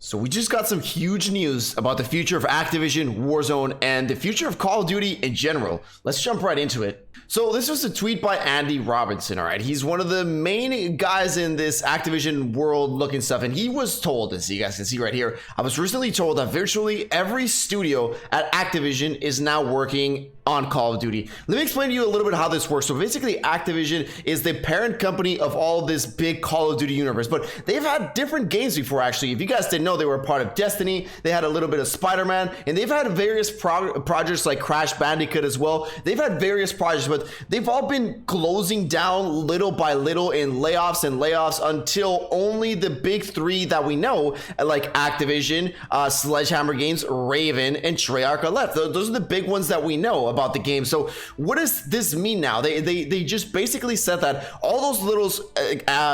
So we just got some huge news about the future of Activision, Warzone, and the future of Call of Duty in general. Let's jump right into it. So this was a tweet by Andy Robinson, all right? He's one of the main guys in this Activision world looking stuff, and he was told, as you guys can see right here, I was recently told that virtually every studio at Activision is now working on Call of Duty. Let me explain to you a little bit how this works. So basically, Activision is the parent company of all this big Call of Duty universe, but they've had different games before, actually. If you guys didn't know, they were a part of Destiny, they had a little bit of Spider-Man, and they've had various projects like Crash Bandicoot as well. They've had various projects, but they've all been closing down little by little in layoffs until only the big three that we know, like Activision, Sledgehammer Games, Raven, and Treyarch are left. Those are the big ones that we know about the game. So what does this mean now? They just basically said that all those little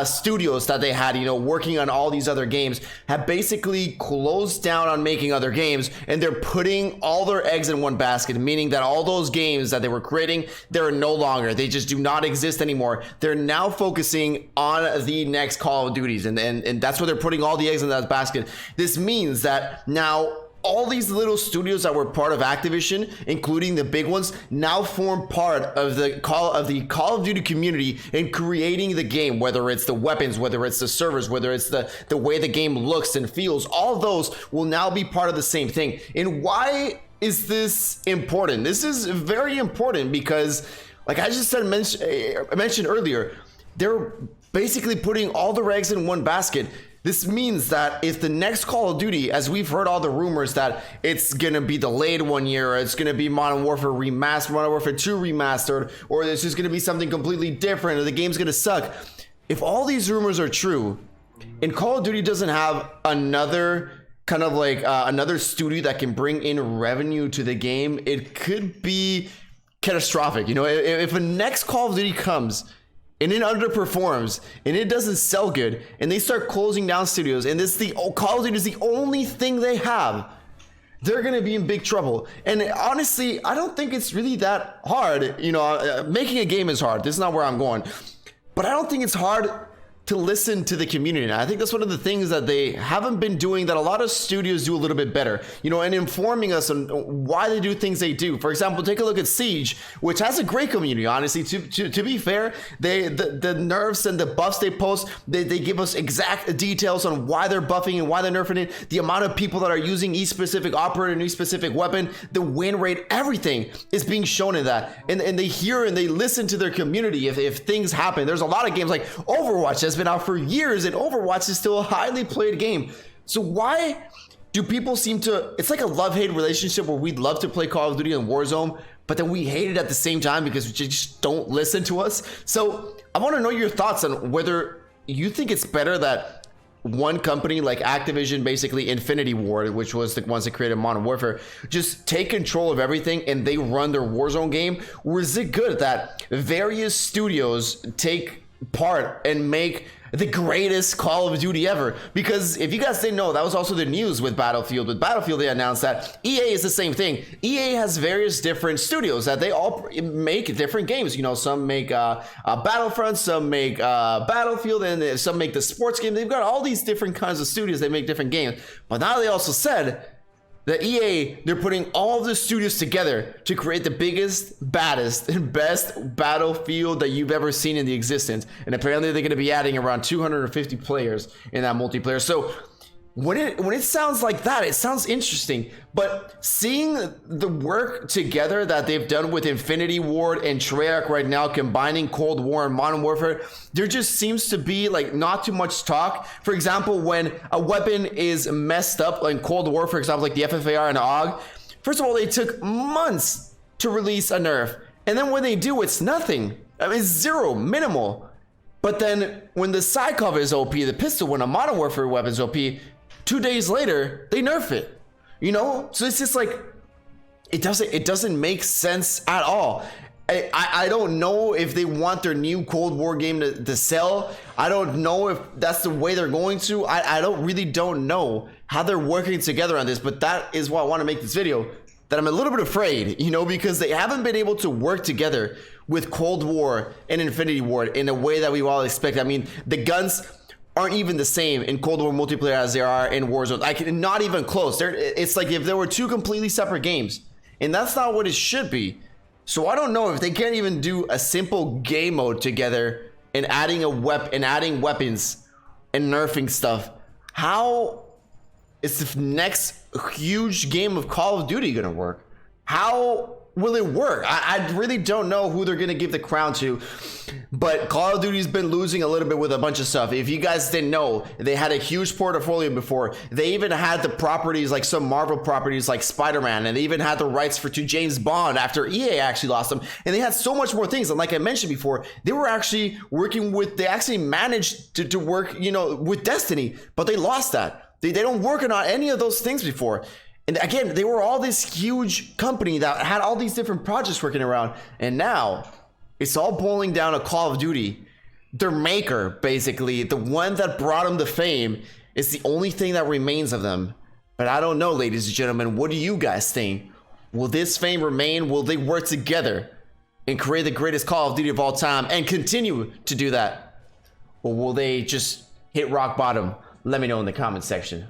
studios that they had, you know, working on all these other games have basically closed down on making other games, and they're putting all their eggs in one basket, meaning that all those games that they were creating, they're no longer, they just do not exist anymore. They're now focusing on the next Call of Duties, and that's where they're putting all the eggs in that basket. This means that now all these little studios that were part of Activision, including the big ones, now form part of the Call of Duty community in creating the game, whether it's the weapons, whether it's the servers, whether it's the way the game looks and feels. All of those will now be part of the same thing. And why is this important? This is very important because, like I just mentioned earlier, they're basically putting all the eggs in one basket. This means that if the next Call of Duty, as we've heard all the rumors that it's gonna be delayed 1 year, or it's gonna be Modern Warfare Remastered, Modern Warfare 2 Remastered, or there's just gonna be something completely different, or the game's gonna suck. If all these rumors are true, and Call of Duty doesn't have another kind of like another studio that can bring in revenue to the game, it could be catastrophic. You know, if a next Call of Duty comes and it underperforms and it doesn't sell good and they start closing down studios and Call of Duty is the only thing they have, they're gonna be in big trouble. And honestly, I don't think it's really that hard. You know, making a game is hard. This is not where I'm going, but I don't think it's hard to listen to the community. And I think that's one of the things that they haven't been doing that a lot of studios do a little bit better, you know, and informing us on why they do things they do. For example, take a look at Siege, which has a great community, honestly. To be fair, the nerfs and the buffs they post, they give us exact details on why they're buffing and why they're nerfing it, the amount of people that are using each specific operator and each specific weapon, the win rate, everything is being shown in that. And they hear and they listen to their community if things happen. There's a lot of games like Overwatch that's been out for years, and Overwatch is still a highly played game. So why do people seem to, it's like a love-hate relationship where we'd love to play Call of Duty and Warzone, but then we hate it at the same time because you just don't listen to us. So I want to know your thoughts on whether you think it's better that one company like Activision, basically Infinity Ward, which was the ones that created Modern Warfare, just take control of everything and they run their Warzone game, or is it good that various studios take part and make the greatest Call of Duty ever? Because if you guys didn't know, that was also the news with Battlefield. With Battlefield, they announced that EA is the same thing. EA has various different studios that they all make different games. You know, some make Battlefront, some make Battlefield, and some make the sports game. They've got all these different kinds of studios. They make different games. But now they also said that EA, they're putting all of the studios together to create the biggest, baddest, and best Battlefield that you've ever seen in the existence. And apparently they're going to be adding around 250 players in that multiplayer. So when it sounds like that, it sounds interesting. But seeing the work together that they've done with Infinity Ward and Treyarch right now, combining Cold War and Modern Warfare, there just seems to be like not too much talk. For example, when a weapon is messed up, like Cold War, for example, like the FFAR and AUG, first of all, they took months to release a nerf. And then when they do, it's nothing. I mean, it's zero, minimal. But then when the side cover is OP, the pistol, when a Modern Warfare weapon is OP, 2 days later, they nerf it, you know? So it's just like, it doesn't make sense at all. I don't know if they want their new Cold War game to sell. I don't know if that's the way they're going to. I really don't know how they're working together on this, but that is why I want to make this video, that I'm a little bit afraid, you know, because they haven't been able to work together with Cold War and Infinity Ward in a way that we all expect. I mean, the guns aren't even the same in Cold War multiplayer as they are in Warzone. Like, not even close. It's like if there were two completely separate games, and that's not what it should be. So I don't know if they can't even do a simple game mode together and adding adding weapons and nerfing stuff. How is the next huge game of Call of Duty gonna work? How will it work? I really don't know who they're gonna give the crown to, but Call of Duty's been losing a little bit with a bunch of stuff. If you guys didn't know, they had a huge portfolio before. They even had the properties, like some Marvel properties like Spider-Man, and they even had the rights to James Bond after EA actually lost them. And they had so much more things. And like I mentioned before, they were actually working with, they actually managed to work, you know, with Destiny, but they lost that. They don't work on any of those things before. And again, they were all this huge company that had all these different projects working around. And now it's all boiling down to Call of Duty. Their maker, basically, the one that brought them the fame, is the only thing that remains of them. But I don't know, ladies and gentlemen, what do you guys think? Will this fame remain? Will they work together and create the greatest Call of Duty of all time and continue to do that? Or will they just hit rock bottom? Let me know in the comment section.